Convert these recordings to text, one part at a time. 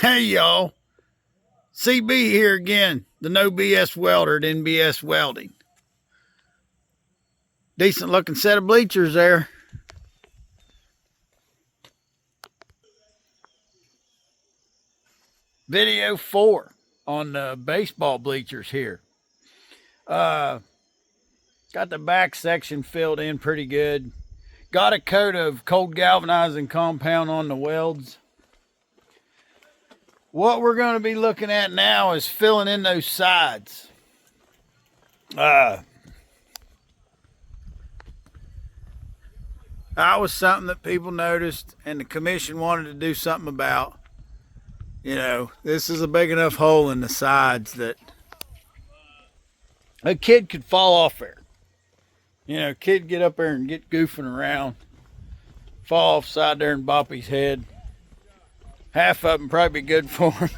Hey y'all, CB here again, the no BS welder at NBS Welding. Decent looking set of bleachers there. Video 4 on the baseball bleachers here. Got the back section filled in pretty good. Got a coat of cold galvanizing compound on the welds. What we're going to be looking at now is filling in those sides. That was something that people noticed and the commission wanted to do something about. You know, this is a big enough hole in the sides that a kid could fall off there. You know, kid get up there and get goofing around, fall off side there and bop his head. Half of them probably be good for him.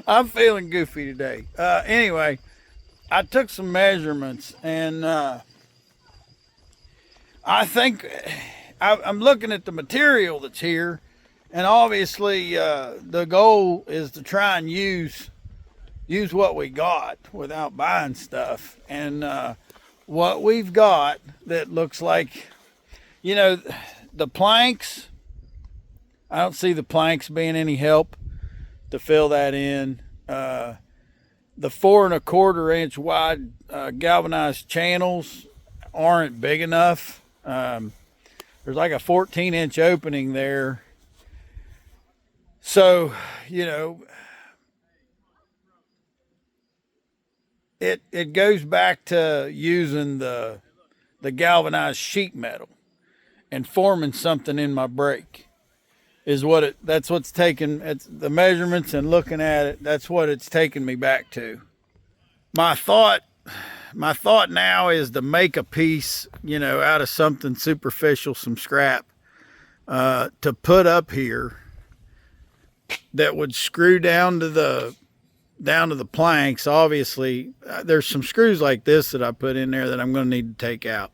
I'm feeling goofy today. Anyway, I took some measurements and I think I'm looking at the material that's here, and obviously the goal is to try and use what we got without buying stuff. And what we've got that looks like, you know, the planks, I don't see the planks being any help to fill that in. The 4 1/4 inch wide galvanized channels aren't big enough. There's like a 14-inch opening there. So, you know, it goes back to using the galvanized sheet metal and forming something in my brake. That's what's taken, it's the measurements and looking at it, that's what it's taken me back to. My thought now is to make a piece, you know, out of something superficial, some scrap, to put up here that would screw down to the planks. Obviously, there's some screws like this that I put in there that I'm going to need to take out.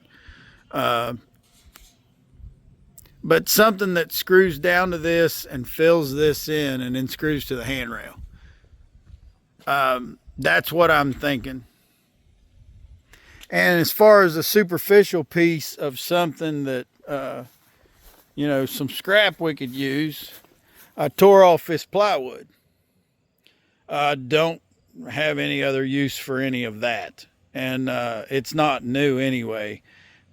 But something that screws down to this and fills this in and then screws to the handrail. That's what I'm thinking. And as far as a superficial piece of something that, you know, some scrap we could use, I tore off this plywood. I don't have any other use for any of that. And it's not new anyway.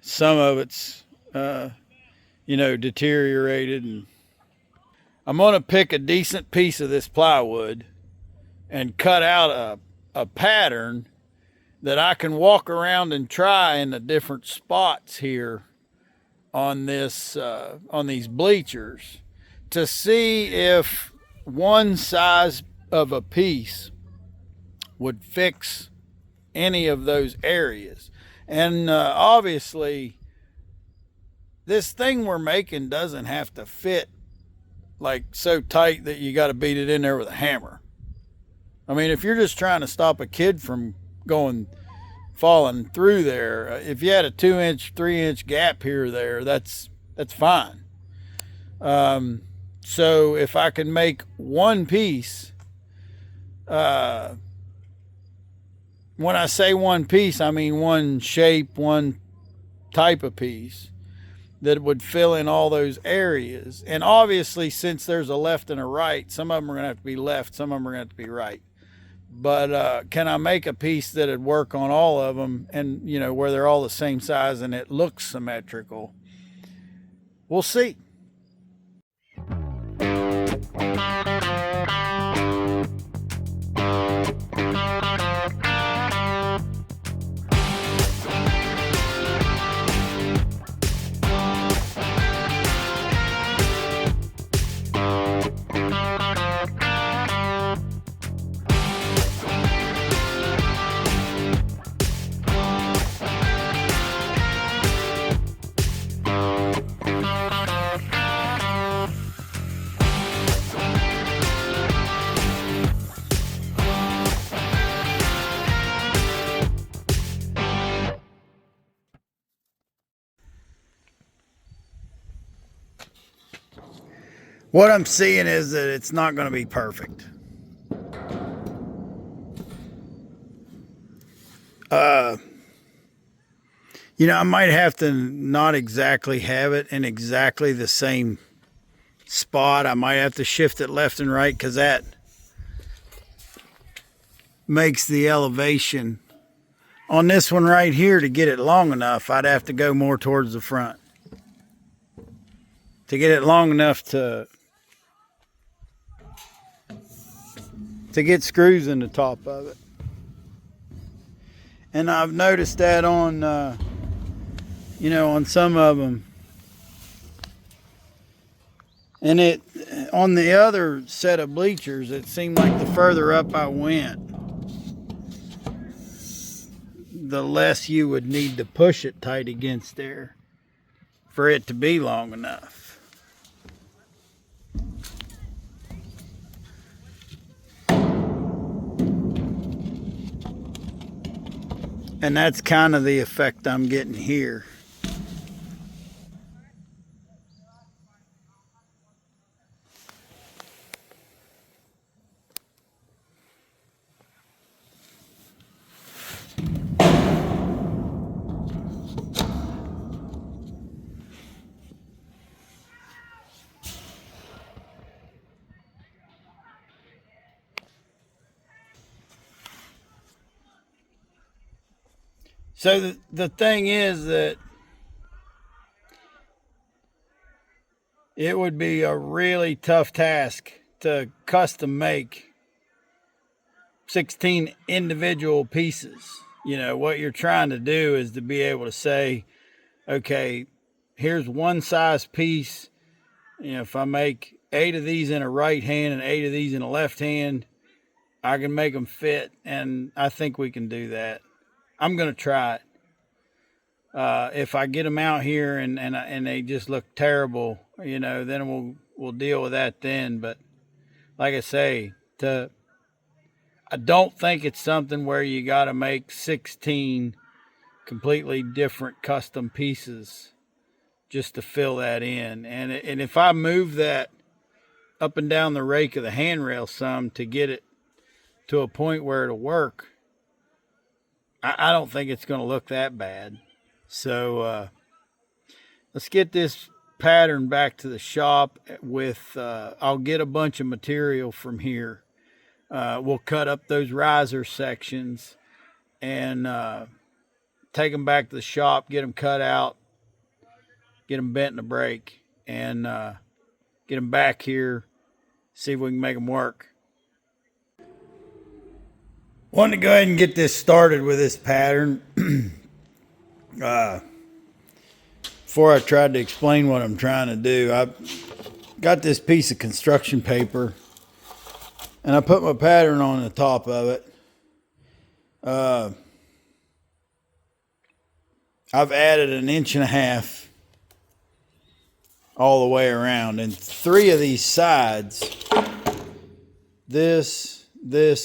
Some of it's, you know, deteriorated. And I'm going to pick a decent piece of this plywood and cut out a pattern that I can walk around and try in the different spots here on this, on these bleachers, to see if one size of a piece would fix any of those areas. And obviously this thing we're making doesn't have to fit like so tight that you got to beat it in there with a hammer. I mean, if you're just trying to stop a kid from falling through there, if you had a 2-inch, 3-inch gap here or there, that's fine. So if I can make one piece, when I say one piece, I mean one shape, one type of piece that would fill in all those areas. And obviously, since there's a left and a right, some of them are going to have to be left, some of them are going to have to be right. But can I make a piece that would work on all of them, and, you know, where they're all the same size and it looks symmetrical? We'll see. What I'm seeing is that it's not going to be perfect. You know, I might have to not exactly have it in exactly the same spot. I might have to shift it left and right because that makes the elevation. On this one right here, to get it long enough, I'd have to go more towards the front. To get it long enough to get screws in the top of it. And I've noticed that on, you know, on some of them. And it, on the other set of bleachers, it seemed like the further up I went, the less you would need to push it tight against there for it to be long enough. And that's kind of the effect I'm getting here. So the thing is that it would be a really tough task to custom make 16 individual pieces. You know, what you're trying to do is to be able to say, okay, here's one size piece. You know, if I make 8 of these in a right hand and 8 of these in a left hand, I can make them fit. And I think we can do that. I'm going to try it. If I get them out here and they just look terrible, you know, then we'll deal with that then. But like I say, I don't think it's something where you got to make 16 completely different custom pieces just to fill that in. And if I move that up and down the rake of the handrail some to get it to a point where it'll work, I don't think it's going to look that bad. So let's get this pattern back to the shop with, I'll get a bunch of material from here. We'll cut up those riser sections and take them back to the shop, get them cut out, get them bent in the brake, and get them back here, see if we can make them work. Wanted to go ahead and get this started with this pattern. Before I tried to explain what I'm trying to do, I got this piece of construction paper and I put my pattern on the top of it. I've added 1.5 inches all the way around, and 3 of these sides, this,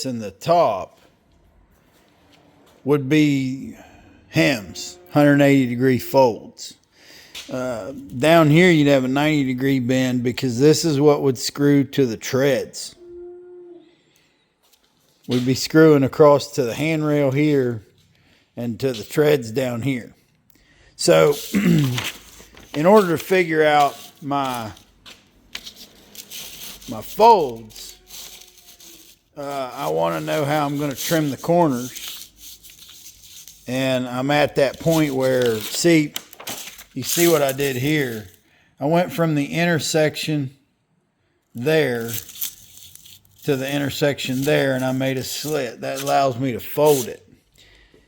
and the top, would be hems, 180-degree folds. Down here you'd have a 90-degree bend because this is what would screw to the treads. We'd be screwing across to the handrail here and to the treads down here. So in order to figure out my folds, I want to know how I'm going to trim the corners. And I'm at that point where, you see what I did here. I went from the intersection there to the intersection there, and I made a slit. That allows me to fold it.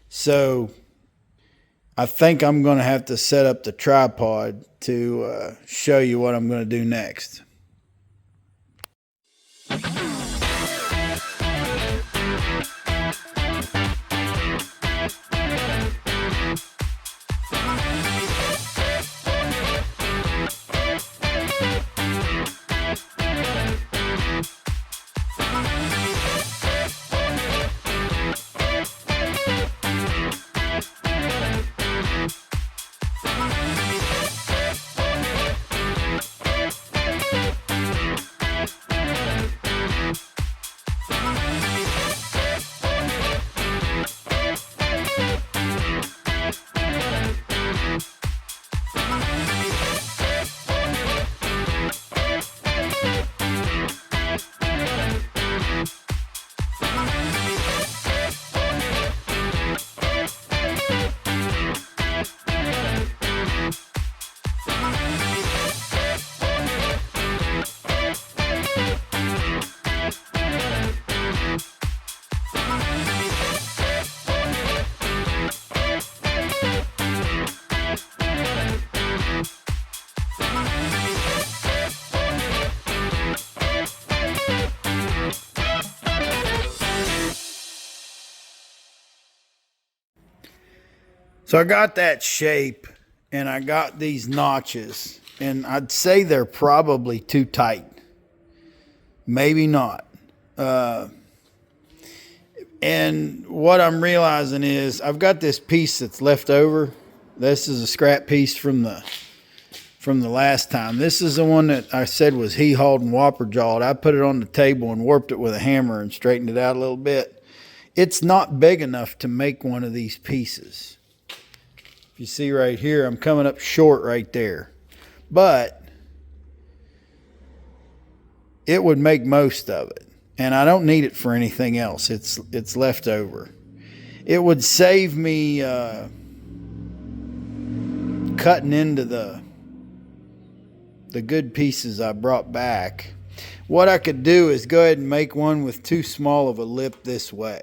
So I think I'm going to have to set up the tripod to show you what I'm going to do next. So I got that shape and I got these notches, and I'd say they're probably too tight. Maybe not. And what I'm realizing is I've got this piece that's left over. This is a scrap piece from the last time. This is the one that I said was he-hauled and whopper-jawed. I put it on the table and warped it with a hammer and straightened it out a little bit. It's not big enough to make one of these pieces. If you see right here, I'm coming up short right there. But it would make most of it. And I don't need it for anything else. It's left over. It would save me cutting into the good pieces I brought back. What I could do is go ahead and make one with too small of a lip this way.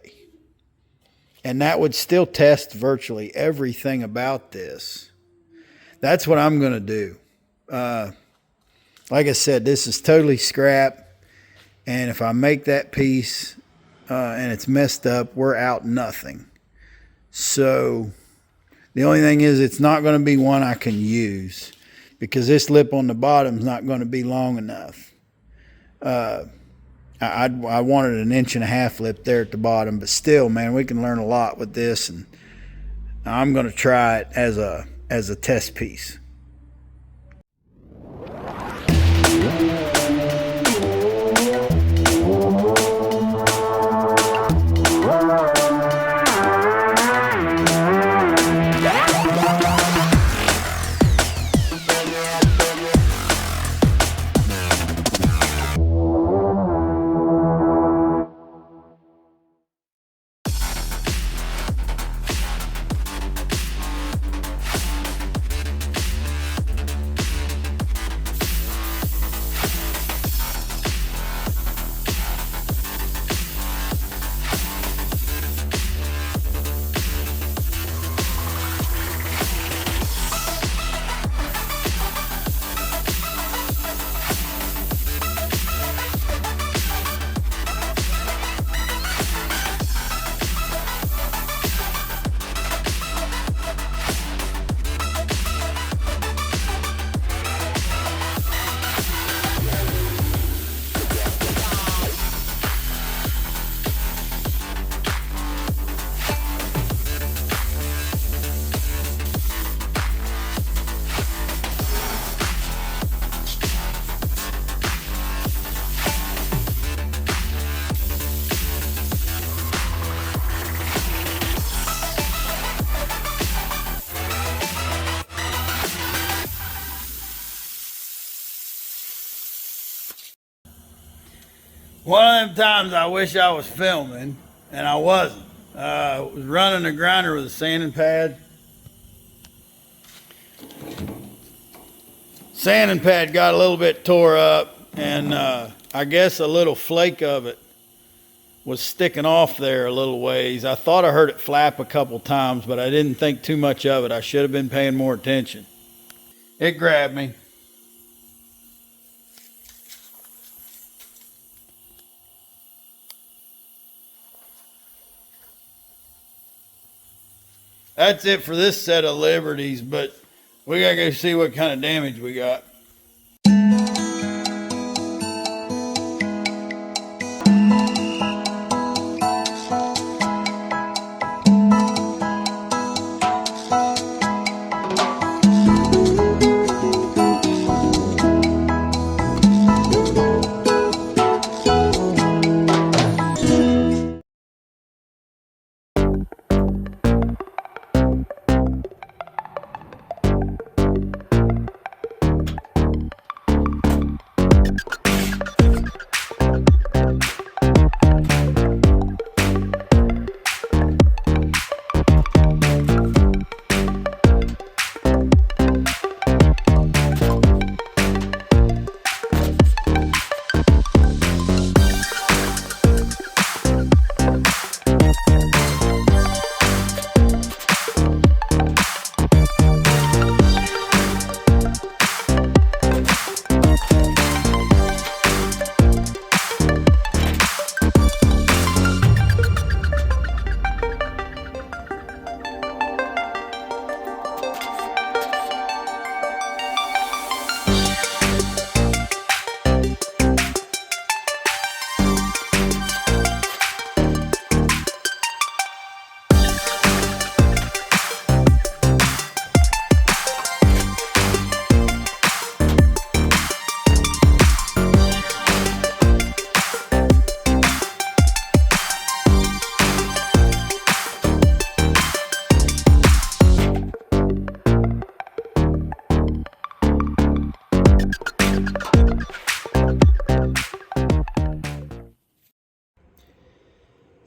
And that would still test virtually everything about this. That's what I'm going to do. Like I said, this is totally scrap. And if I make that piece and it's messed up, we're out nothing. So the only thing is it's not going to be one I can use because this lip on the bottom is not going to be long enough. I wanted an 1.5 inch lip there at the bottom, but still, man, we can learn a lot with this, and I'm going to try it as a test piece. One of them times I wish I was filming, and I wasn't. I was running a grinder with a sanding pad. Sanding pad got a little bit tore up, and I guess a little flake of it was sticking off there a little ways. I thought I heard it flap a couple times, but I didn't think too much of it. I should have been paying more attention. It grabbed me. That's it for this set of liberties, but we gotta go see what kind of damage we got.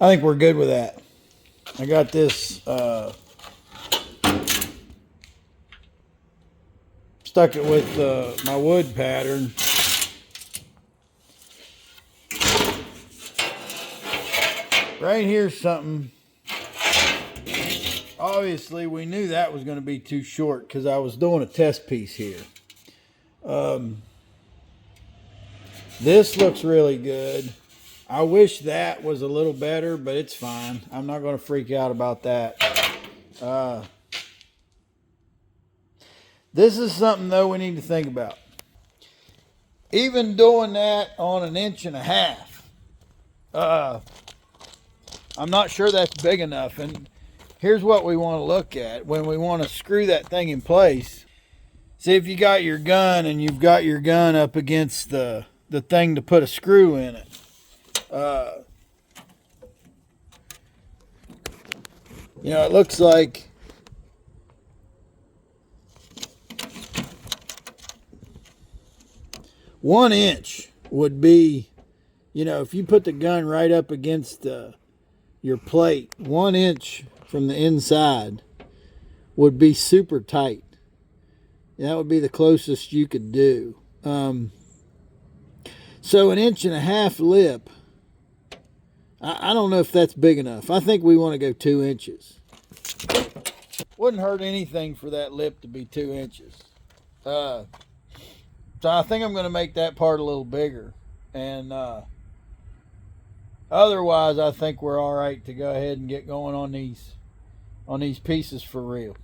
I think we're good with that. I got this, stuck it with my wood pattern. Right here's something. Obviously, we knew that was going to be too short because I was doing a test piece here. This looks really good. I wish that was a little better, but it's fine. I'm not going to freak out about that. This is something, though, we need to think about. Even doing that on 1.5 inches, I'm not sure that's big enough. And here's what we want to look at when we want to screw that thing in place. See, if you got your gun and you've got your gun up against the thing to put a screw in it. You know, it looks like one inch would be, you know, if you put the gun right up against your plate, 1 inch from the inside would be super tight. That would be the closest you could do. So 1.5 inch lip, I don't know if that's big enough. I think we want to go 2 inches. Wouldn't hurt anything for that lip to be 2 inches. So I think I'm going to make that part a little bigger. And otherwise, I think we're all right to go ahead and get going on these pieces for real.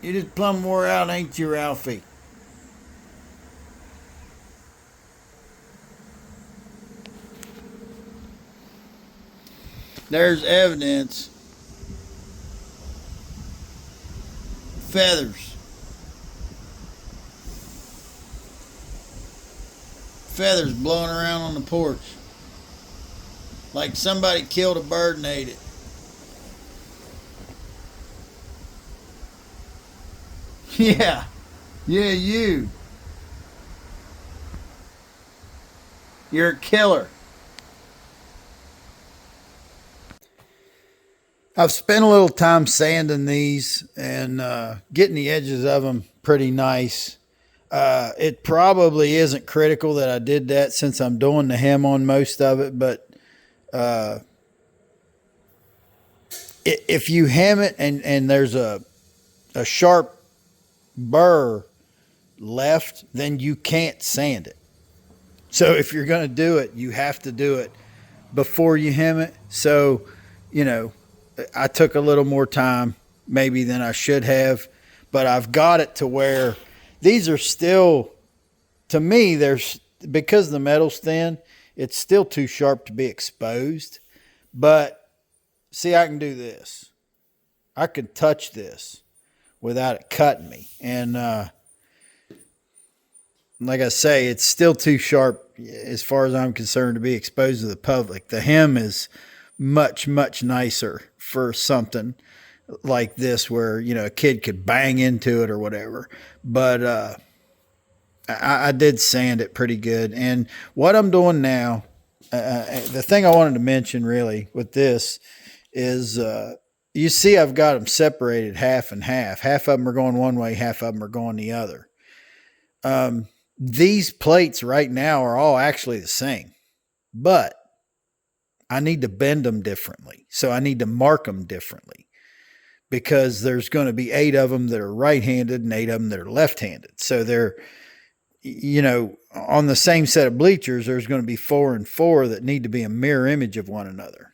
You just plumb wore out, ain't you, Ralphie? There's evidence. Feathers. Feathers blowing around on the porch. Like somebody killed a bird and ate it. Yeah. Yeah, you. You're a killer. I've spent a little time sanding these and getting the edges of them pretty nice. It probably isn't critical that I did that since I'm doing the hem on most of it, but if you hem it and there's a sharp burr left, then you can't sand it. So if you're going to do it, you have to do it before you hem it. So, you know, I took a little more time maybe than I should have, but I've got it to where these are still, to me, there's, because the metal's thin, it's still too sharp to be exposed. But see, I can do this. I can touch this without it cutting me. And like I say, it's still too sharp as far as I'm concerned to be exposed to the public. The hem is much, much nicer for something like this where, you know, a kid could bang into it or whatever. But I did sand it pretty good. And what I'm doing now, the thing I wanted to mention really with this is you see I've got them separated half and half. Half of them are going one way, half of them are going the other. These plates right now are all actually the same, but I need to bend them differently. So I need to mark them differently because there's going to be 8 of them that are right-handed and 8 of them that are left-handed. So they're, you know, on the same set of bleachers, there's going to be 4 and 4 that need to be a mirror image of one another.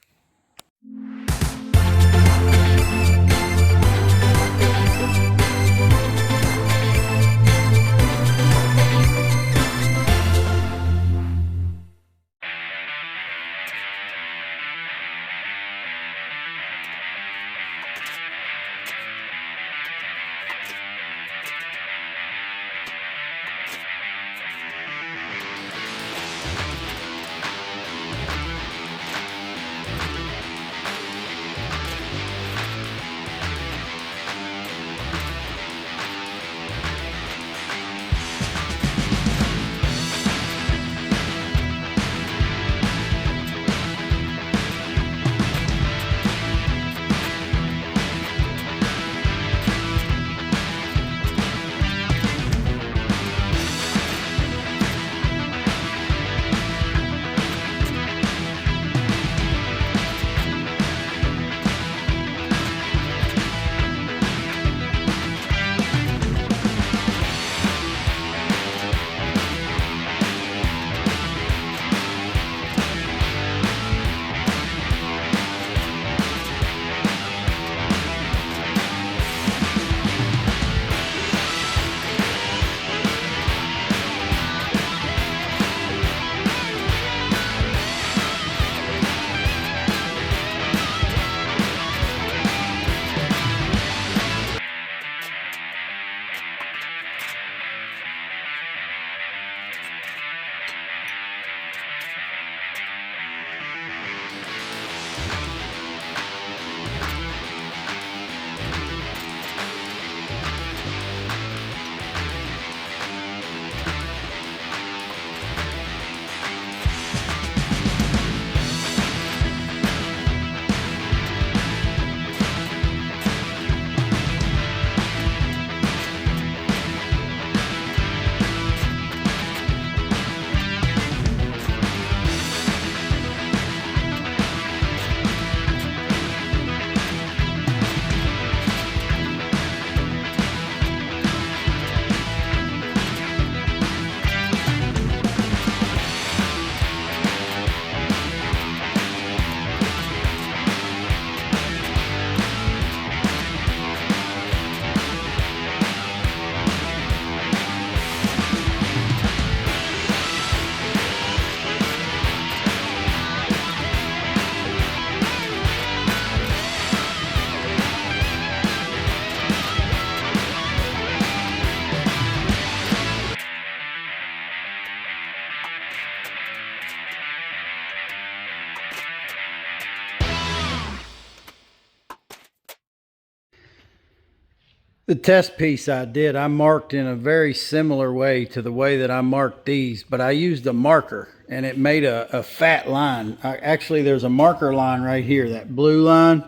The test piece I did, I marked in a very similar way to the way that I marked these, but I used a marker and it made a fat line. Actually, there's a marker line right here, that blue line.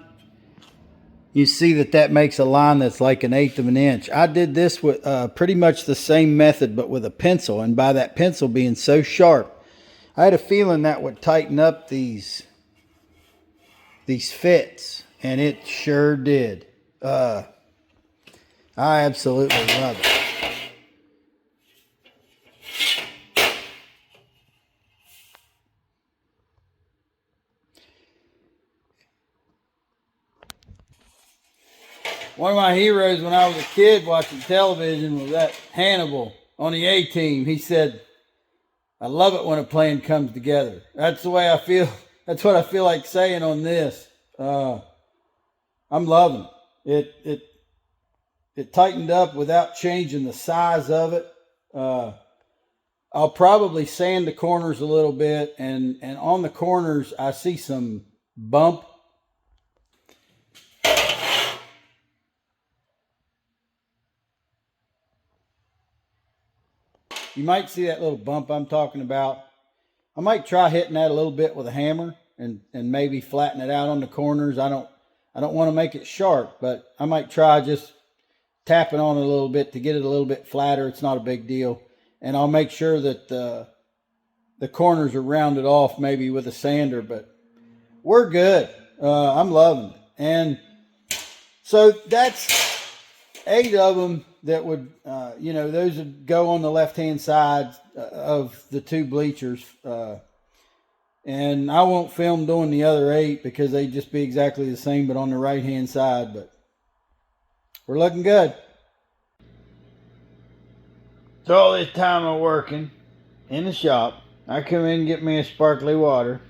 You see that makes a line that's like 1/8 of an inch. I did this with pretty much the same method, but with a pencil. And by that pencil being so sharp, I had a feeling that would tighten up these fits, and it sure did. I absolutely love it. One of my heroes when I was a kid watching television was that Hannibal on the A-Team. He said, "I love it when a plan comes together." That's the way I feel. That's what I feel like saying on this. I'm loving it. It tightened up without changing the size of it. I'll probably sand the corners a little bit, and on the corners I see some bump. You might see that little bump I'm talking about. I might try hitting that a little bit with a hammer and maybe flatten it out on the corners. I don't want to make it sharp, but I might try just tapping on it a little bit to get it a little bit flatter. It's not a big deal. And I'll make sure that the corners are rounded off maybe with a sander, but we're good. I'm loving it. And so that's 8 of them that would, those would go on the left-hand side of the two bleachers. And I won't film doing the other 8 because they'd just be exactly the same, but on the right-hand side. But we're looking good. So all this time I'm working in the shop, I come in and get me a sparkly water.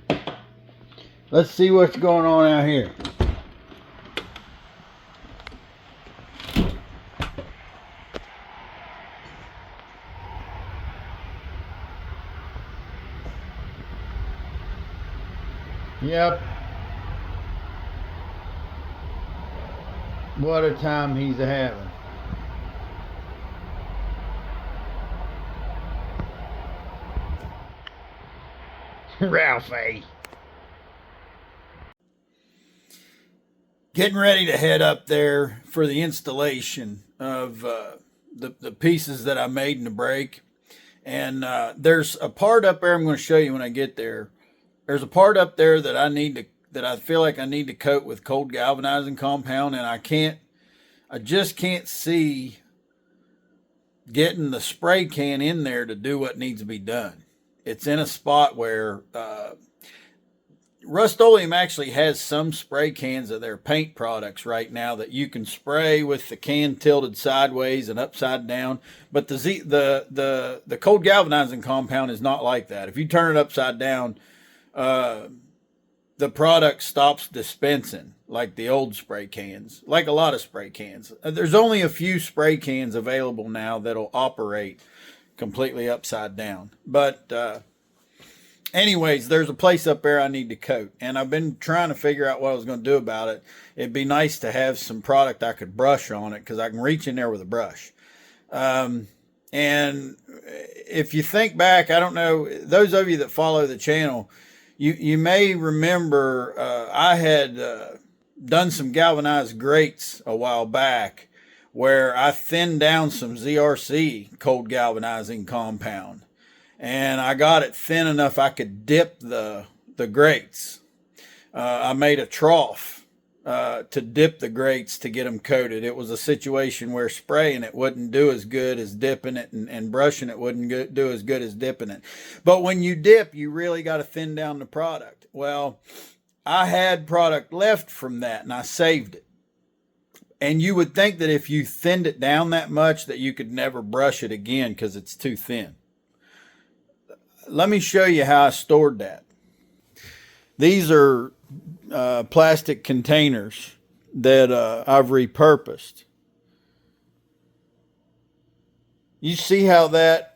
Let's see what's going on out here. Yep. What a time he's having. Ralphie. Getting ready to head up there for the installation of the pieces that I made in the brake. And there's a part up there I'm going to show you when I get there. There's a part up there that I feel like I need to coat with cold galvanizing compound, and I just can't see getting the spray can in there to do what needs to be done. It's in a spot where Rust-Oleum actually has some spray cans of their paint products right now that you can spray with the can tilted sideways and upside down. But the cold galvanizing compound is not like that. If you turn it upside down, the product stops dispensing like the old spray cans, like a lot of spray cans. There's only a few spray cans available now that'll operate completely upside down. But anyways, there's a place up there I need to coat, and I've been trying to figure out what I was going to do about it. It'd be nice to have some product I could brush on it because I can reach in there with a brush. And if you think back, I don't know, those of you that follow the channel, you may remember I had done some galvanized grates a while back where I thinned down some ZRC cold galvanizing compound. And I got it thin enough I could dip the grates. I made a trough to dip the grates to get them coated. It was a situation where spraying it wouldn't do as good as dipping it, and brushing it wouldn't do as good as dipping it. But when you dip, you really got to thin down the product. Well, I had product left from that, and I saved it. And you would think that if you thinned it down that much that you could never brush it again because it's too thin. Let me show you how I stored that. These are plastic containers that I've repurposed. You see how the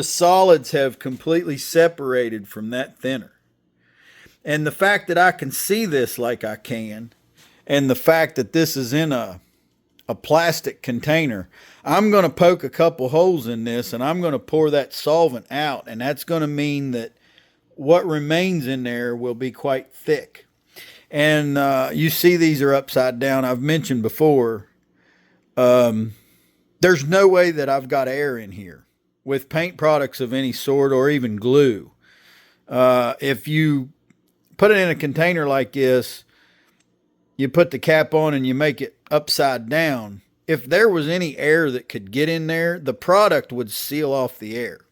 solids have completely separated from that thinner. And the fact that I can see this like I can, and the fact that this is in a plastic container, I'm going to poke a couple holes in this and I'm going to pour that solvent out, and that's going to mean that what remains in there will be quite thick. And you see these are upside down. I've mentioned before, there's no way that I've got air in here with paint products of any sort or even glue. If you put it in a container like this, you put the cap on and you make it upside down. If there was any air that could get in there, the product would seal off the air.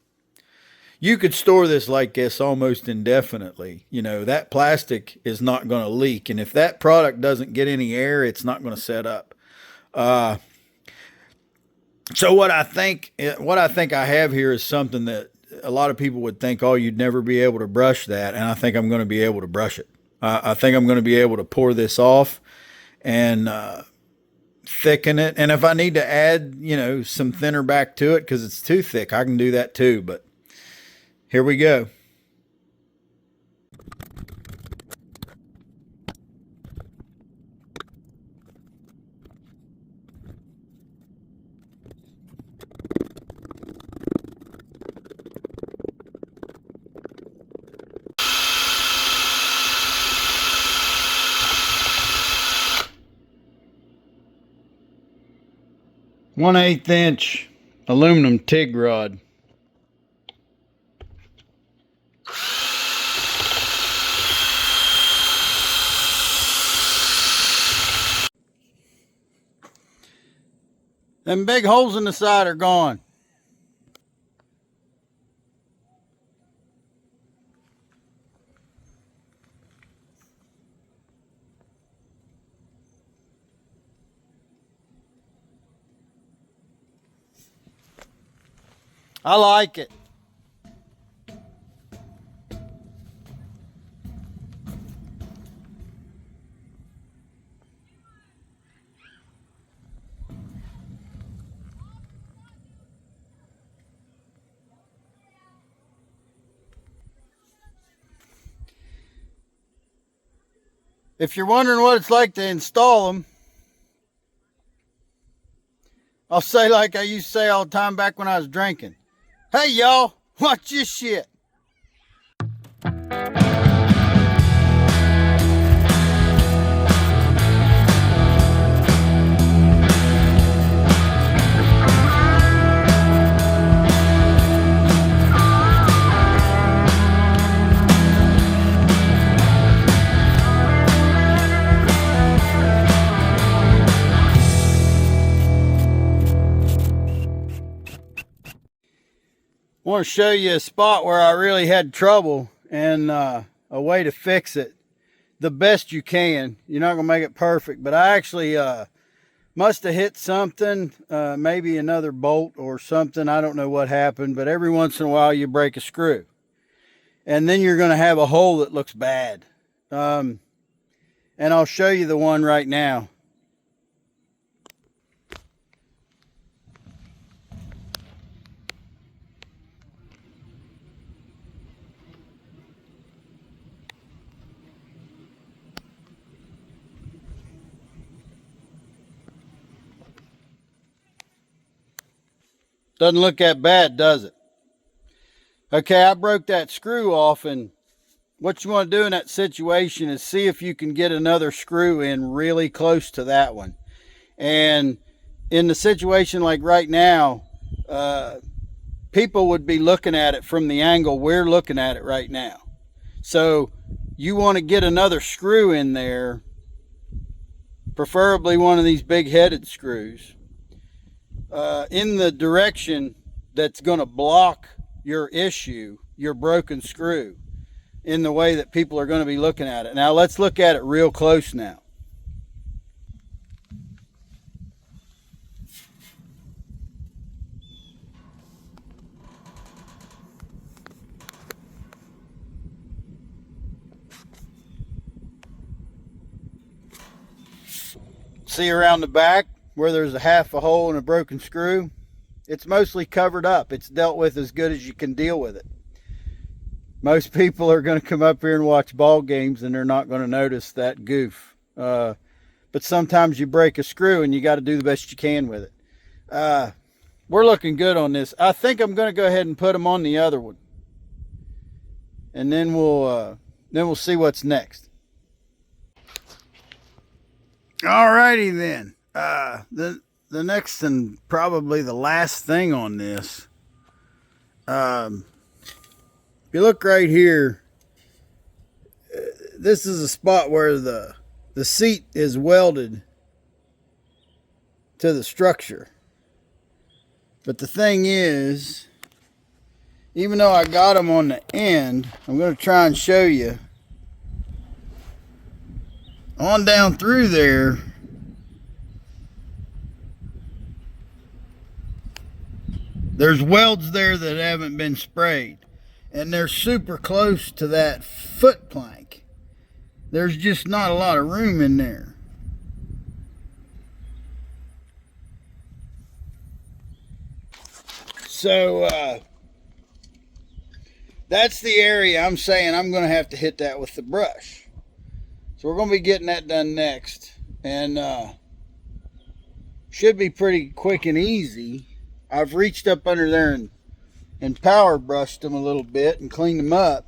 You could store this like this almost indefinitely. You know, that plastic is not going to leak. And if that product doesn't get any air, it's not going to set up. So what I think I have here is something that a lot of people would think, oh, you'd never be able to brush that. And I think I'm going to be able to brush it. I think I'm going to be able to pour this off and thicken it. And if I need to add, some thinner back to it because it's too thick, I can do that too. But here we go. One-eighth inch aluminum TIG rod. Them big holes in the side are gone. I like it. If you're wondering what it's like to install them, I'll say like I used to say all the time back when I was drinking. Hey y'all, watch this shit. I want to show you a spot where I really had trouble and a way to fix it the best you can. You're not going to make it perfect, but I actually must have hit something, maybe another bolt or something. I don't know what happened, but every once in a while you break a screw. And then you're going to have a hole that looks bad. And I'll show you the one right now. Doesn't look that bad, does it? Okay, I broke that screw off, and what you want to do in that situation is see if you can get another screw in really close to that one. And in the situation like right now, people would be looking at it from the angle we're looking at it right now. So you want to get another screw in there, preferably one of these big headed screws, in the direction that's going to block your issue, your broken screw, in the way that people are going to be looking at it. Now let's look at it real close now. See around the back where there's a half a hole and a broken screw? It's mostly covered up. It's dealt with as good as you can deal with it. Most people are going to come up here and watch ball games and they're not going to notice that goof. But sometimes you break a screw and you got to do the best you can with it. We're looking good on this. I think I'm going to go ahead and put them on the other one. And then we'll see what's next. Alrighty then. The next and probably the last thing on this, if you look right here, this is a spot where the seat is welded to the structure. But the thing is, even though I got them on the end, I'm going to try and show you. On down through there, there's welds there that haven't been sprayed, and they're super close to that foot plank. There's just not a lot of room in there. So that's the area I'm saying I'm going to have to hit that with the brush. So we're going to be getting that done next, and should be pretty quick and easy. I've reached up under there and power brushed them a little bit and cleaned them up,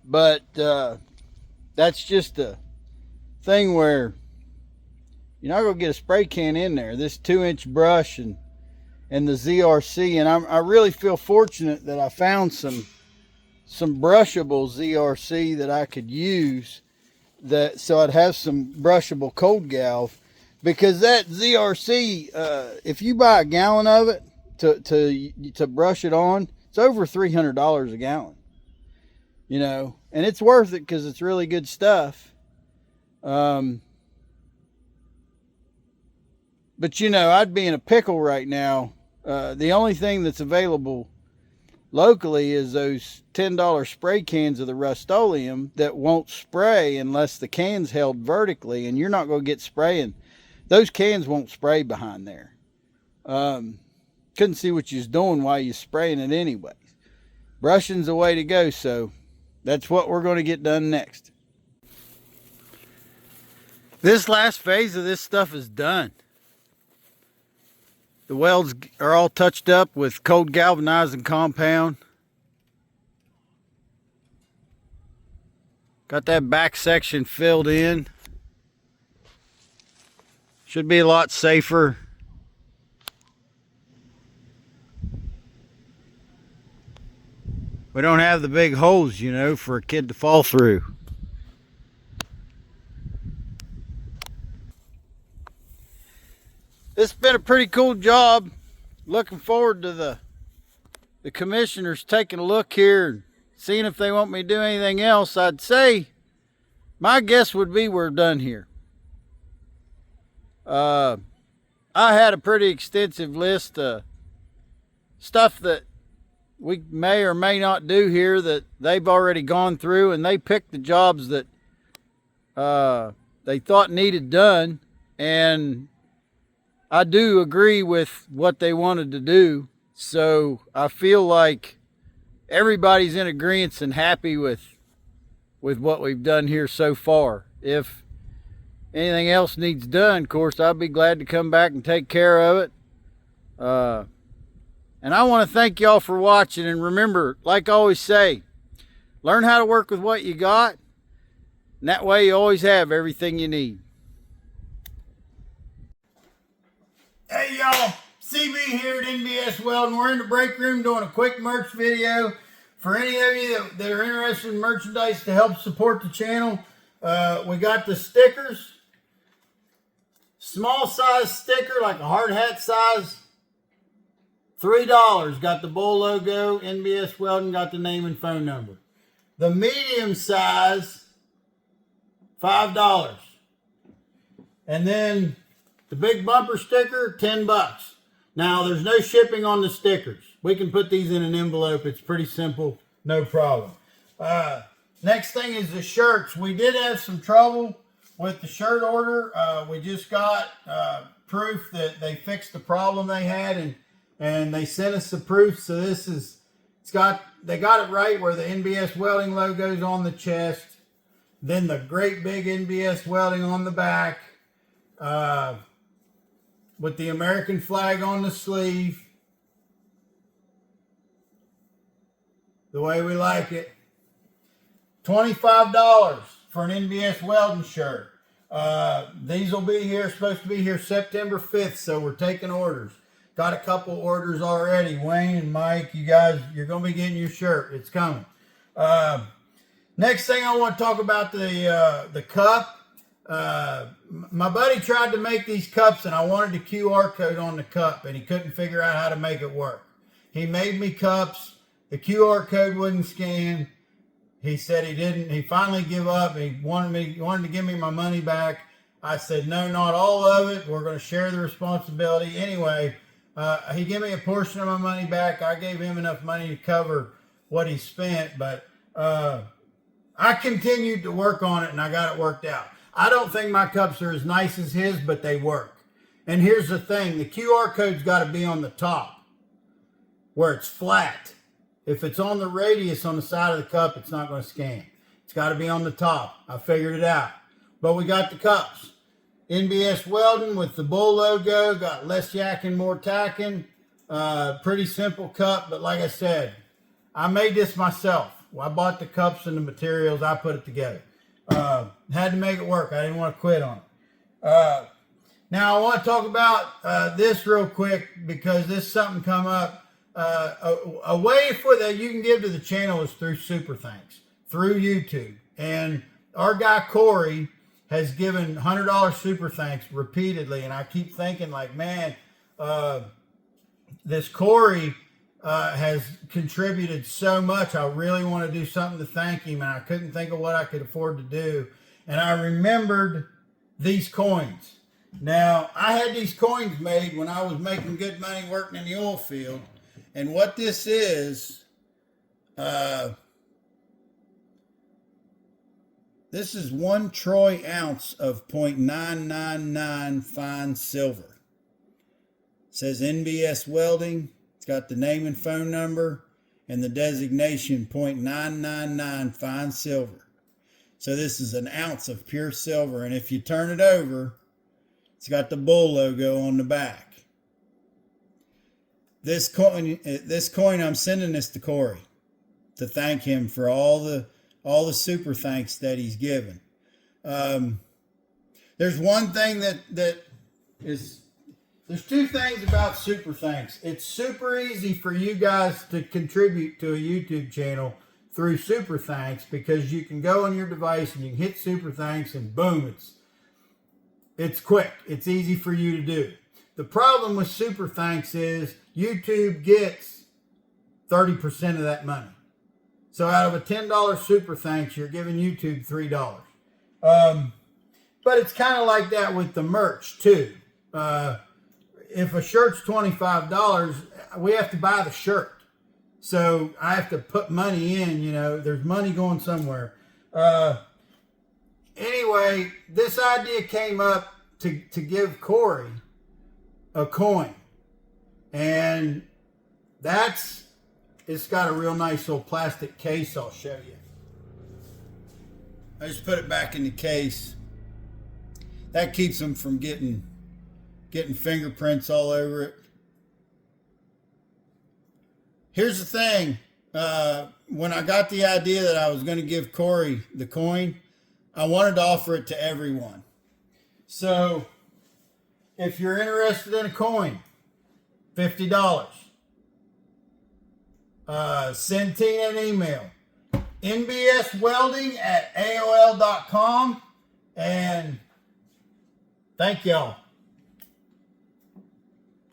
but that's just a thing where you're not going to get a spray can in there. This 2-inch brush and the ZRC, and I really feel fortunate that I found some brushable ZRC that I could use, that so I'd have some brushable cold galv because that ZRC, if you buy a gallon of it to brush it on, it's over $300 a gallon. You know, and it's worth it because it's really good stuff. But you know, I'd be in a pickle right now. The only thing that's available locally is those $10 spray cans of the Rust-Oleum that won't spray unless the can's held vertically, and you're not going to get spraying. Those cans won't spray behind there. Couldn't see what you was doing while you spraying it anyway. Brushing's the way to go, so that's what we're going to get done next. This last phase of this stuff is done. The welds are all touched up with cold galvanizing compound. Got that back section filled in. Should be a lot safer. We don't have the big holes, you know, for a kid to fall through. It's been a pretty cool job. Looking forward to the commissioners taking a look here and seeing if they want me to do anything else. I'd say my guess would be we're done here. I had a pretty extensive list of stuff that we may or may not do here that they've already gone through, and they picked the jobs that they thought needed done, and I do agree with what they wanted to do. So I feel like everybody's in agreement and happy with what we've done here so far. If anything else needs done, of course, I'll be glad to come back and take care of it. And I want to thank y'all for watching. And remember, like I always say, learn how to work with what you got. And that way you always have everything you need. Hey y'all, CB here at NBS Welding. We're in the break room doing a quick merch video. For any of you that are interested in merchandise to help support the channel, we got the stickers. Small size sticker, like a hard hat size, $3. Got the bull logo, NBS Welding, got the name and phone number. The medium size, $5. And then the big bumper sticker, $10. Now, there's no shipping on the stickers. We can put these in an envelope. It's pretty simple, no problem. Next thing is the shirts. We did have some trouble with the shirt order. We just got proof that they fixed the problem they had, and they sent us the proof. So this is, they got it right where the NBS Welding logo is on the chest, then the great big NBS Welding on the back, with the American flag on the sleeve, the way we like it. $25 for an NBS Welding shirt. These will be here, supposed to be here September 5th, so we're taking orders. Got a couple orders already. Wayne and Mike, you guys, you're going to be getting your shirt. It's coming. Next thing I want to talk about the cup. My buddy tried to make these cups, and I wanted the QR code on the cup, and he couldn't figure out how to make it work. He made me cups. The QR code wouldn't scan. He said he didn't. He finally gave up. He wanted to give me my money back. I said, no, not all of it. We're going to share the responsibility. Anyway, he gave me a portion of my money back. I gave him enough money to cover what he spent, but I continued to work on it, and I got it worked out. I don't think my cups are as nice as his, but they work. And here's the thing. The QR code's got to be on the top where it's flat. If it's on the radius on the side of the cup, it's not going to scan. It's got to be on the top. I figured it out. But we got the cups. NBS Welding with the bull logo. Got less yakking, more tacking. Pretty simple cup, but like I said, I made this myself. I bought the cups and the materials. I put it together. Had to make it work. I didn't want to quit on it. Now I want to talk about this real quick because this something come up. A way for that you can give to the channel is through Super Thanks, through YouTube. And our guy Corey, has given $100 super thanks repeatedly, and I keep thinking like, man, this Corey has contributed so much. I really want to do something to thank him, and I couldn't think of what I could afford to do. And I remembered these coins. Now, I had these coins made when I was making good money working in the oil field. And what this is, this is 1 troy ounce of 0.999 fine silver. It says NBS Welding. It's got the name and phone number and the designation 0.999 fine silver. So this is 1 ounce of pure silver. And if you turn it over, it's got the bull logo on the back. This coin, I'm sending this to Corey to thank him for all the super thanks that he's given. There's one thing that is, there's 2 things about super thanks. It's super easy for you guys to contribute to a YouTube channel through super thanks, because you can go on your device and you can hit super thanks and boom, it's quick. It's easy for you to do. The problem with super thanks is YouTube gets 30% of that money. So out of a $10 super thanks, you're giving YouTube $3. But it's kind of like that with the merch too. If a shirt's $25, we have to buy the shirt. So I have to put money in, there's money going somewhere. Anyway, this idea came up to give Corey a coin. And it's got a real nice little plastic case I'll show you. I just put it back in the case. That keeps them from getting fingerprints all over it. Here's the thing. When I got the idea that I was going to give Corey the coin, I wanted to offer it to everyone. So if you're interested in a coin, $50. Send Tina an email. nbswelding@aol.com. And thank y'all.